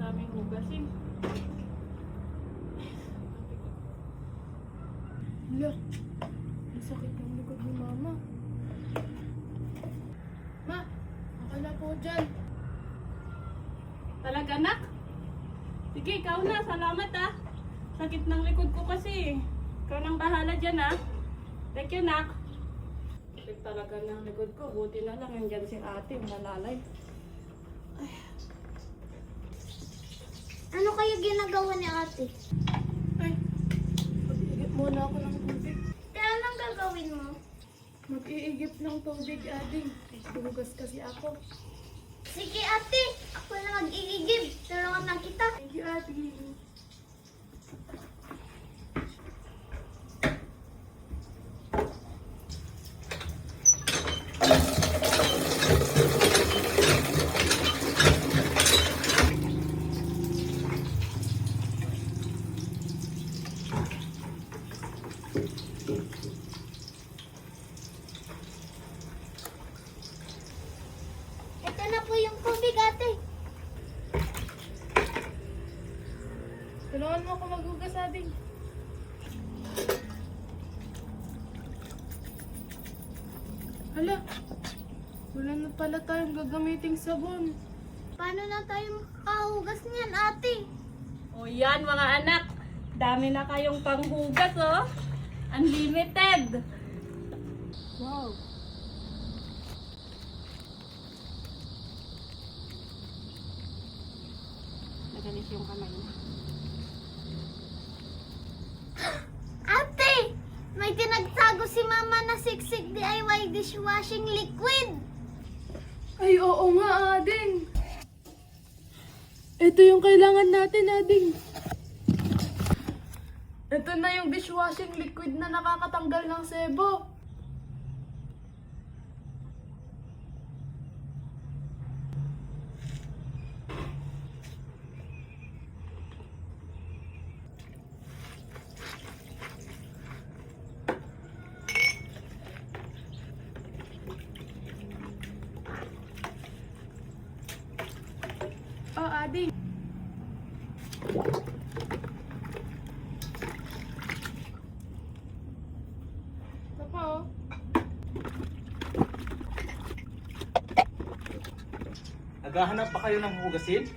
daming hugasin. Hala, ang sakit ng likod ni Mama. Ma, ako na po dyan. Talaga, nak? Sige, ikaw na. Salamat, ah. Sakit ng likod ko kasi. Ikaw nang bahala dyan, ah. Thank you, nak. Sakit talaga ng likod ko. Buti na lang, nandyan si ate, malalay. Ano kaya ginagawa ni ate? Ay, mag-iigip muna ako ng tubig. Kaya anong gagawin mo? Mag-iigip ng tubig, Ading. Hugas kasi ako. Sige ate, ako na mag-iigib. Tulungan lang kita. Thank you, Ading. Ito na po yung tubig ate. Tulungan mo ako maghugas, Ading. Hala, wala na pala tayong gagamiting sabon. Paano na tayo makahugas niyan ate? O yan, mga anak. Dami na kayong panghugas, oh. Unlimited. Wow. Nagalis yung kamay niya. Ate! May tinagtago si mama na siksik DIY dishwashing liquid. Ay, oo nga, Ading. Ito yung kailangan natin, Ading. Ito na yung dishwashing liquid na nakakatanggal ng sebo. Oh, Ading. Ito pa, oh. Naghahanap pa kayo ng hugasin?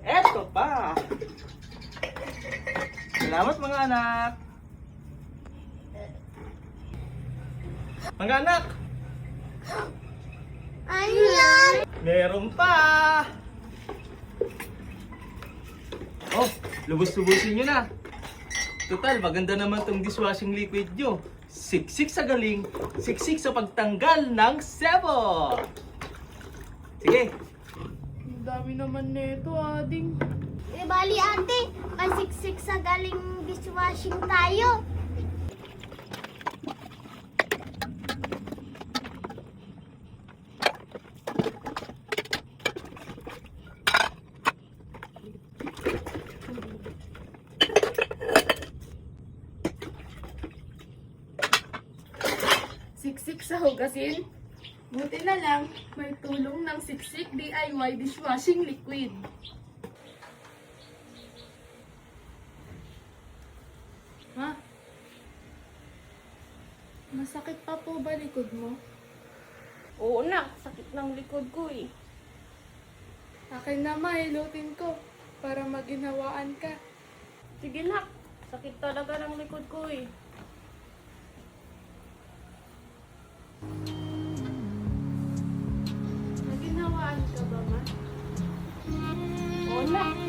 Eto pa! Salamat mga anak! Mga anak! Ano yan? Meron pa! Oh, lubos-lubusin nyo na! Total, maganda naman tong dishwashing liquid nyo. Siksik sa galing, siksik sa pagtanggal ng sebo! Sige, Ang dami naman nito, Ading. Di bali ate, may siksik sa galing dishwashing tayo. Siksik sa hugasin. Buti na lang, may tulong ng Siksik DIY dishwashing liquid. Ha? Masakit pa po ba likod mo? Oo, nak. Sakit ng likod ko, eh. Akin na mahilutin ko para maginhawaan ka. Sige, nak. Sakit talaga ng likod ko, eh. Maginhawaan ka ba, ma? Oo, nak.